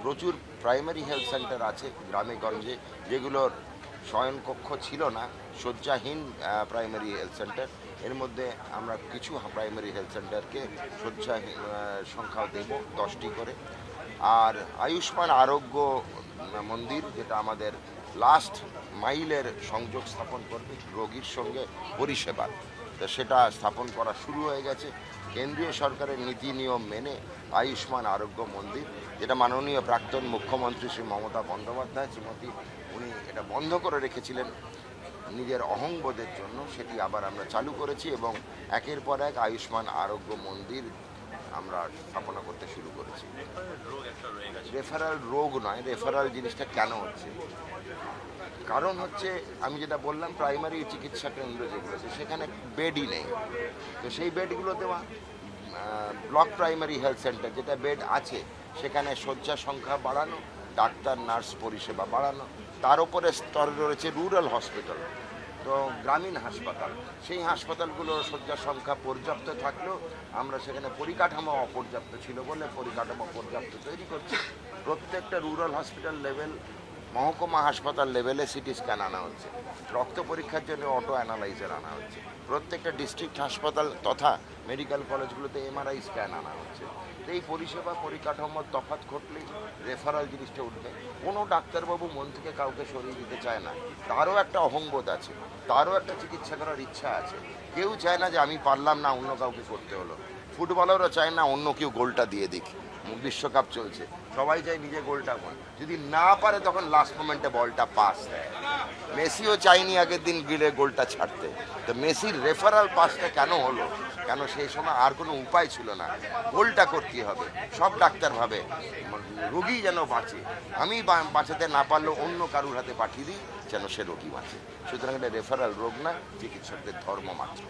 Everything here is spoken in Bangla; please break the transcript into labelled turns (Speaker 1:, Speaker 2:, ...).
Speaker 1: প্রচুর প্রাইমারি হেলথ সেন্টার আছে গ্রামে গঞ্জে, যেগুলোর শয়নকক্ষ ছিল না, শয্যাহীন প্রাইমারি হেলথ সেন্টার। এর মধ্যে আমরা কিছু প্রাইমারি হেলথ সেন্টারকে শয্যাহীন সংখ্যা দেব 10টি করে। আর আয়ুষ্মান আরোগ্য মন্দির, যেটা আমাদের লাস্ট মাইলের সংযোগ স্থাপন করবে রোগীর সঙ্গে পরিষেবার, তো সেটা স্থাপন করা শুরু হয়ে গেছে কেন্দ্রীয় সরকারের নীতি নিয়ম মেনে। আয়ুষ্মান আরোগ্য মন্দির, যেটা মাননীয় প্রাক্তন মুখ্যমন্ত্রী শ্রী মমতা বন্দ্যোপাধ্যায় শ্রীমতী, উনি এটা বন্ধ করে রেখেছিলেন নিজের অহংবোধের জন্য, সেটি আবার আমরা চালু করেছি এবং একের পর এক আয়ুষ্মান আরোগ্য মন্দির আমরা স্থাপনা করতে শুরু করেছি। রেফারাল রোগ নয়, রেফারাল জিনিসটা কেন হচ্ছে, কারণ হচ্ছে আমি যেটা বললাম, প্রাইমারি চিকিৎসা কেন্দ্র যেগুলো আছে সেখানে বেডই নেই। তো সেই বেডগুলো দেওয়া, ব্লক প্রাইমারি হেলথ সেন্টার যেটা বেড আছে সেখানে শয্যা সংখ্যা বাড়ানো, ডাক্তার নার্স পরিষেবা বাড়ানো। তার উপরে স্তরে রয়েছে রুরাল হসপিটাল, তো গ্রামীণ হাসপাতাল, সেই হাসপাতালগুলোর শয্যা সংখ্যা পর্যাপ্ত থাকলেও আমরা সেখানে পরিকাঠামো অপর্যাপ্ত ছিল বলে পরিকাঠামো পর্যাপ্ত তৈরি করছি। প্রত্যেকটা রুরাল হসপিটাল লেভেল, মহকুমা হাসপাতাল লেভেলে সিটি স্ক্যান আনা হচ্ছে, রক্ত পরীক্ষার জন্য অটো অ্যানালাইজার আনা হচ্ছে, প্রত্যেকটা ডিস্ট্রিক্ট হাসপাতাল তথা মেডিকেল কলেজগুলোতে এমআরআই স্ক্যান আনা হচ্ছে। তো এই পরিষেবা পরিকাঠামোর তফাৎ ঘটলেই রেফারাল জিনিসটা উঠবে। কোনো ডাক্তারবাবু মন থেকে কাউকে সরিয়ে দিতে চায় না, তারও একটা অহংবোধ আছে, তারও একটা চিকিৎসা করার ইচ্ছা আছে। কেউ চায় না যে আমি পারলাম না অন্য কাউকে করতে হলো। ফুটবলারও চায় না অন্য কেউ গোলটা দিয়ে দিক, বিশ্বকাপ চলছে, সবাই চায় নিজে গোলটা গোল, যদি না পারে তখন লাস্ট মোমেন্টে বলটা পাস দেয়। মেসিও চায়নি আগের দিন গিলে গোলটা ছাড়তে, তো মেসির রেফারাল পাসটা কেন হলো? কেন সেই সময় আর কোনো উপায় ছিল না, গোলটা করতে হবে। সব ডাক্তার ভাবে রোগী যেন বাঁচে, আমি বাঁচাতে না পারলেও অন্য কারুর হাতে পাঠিয়ে দিই যেন সে রোগী বাঁচে। সুতরাং এটা রেফারাল রোগ না, চিকিৎসকদের ধর্ম মাত্র।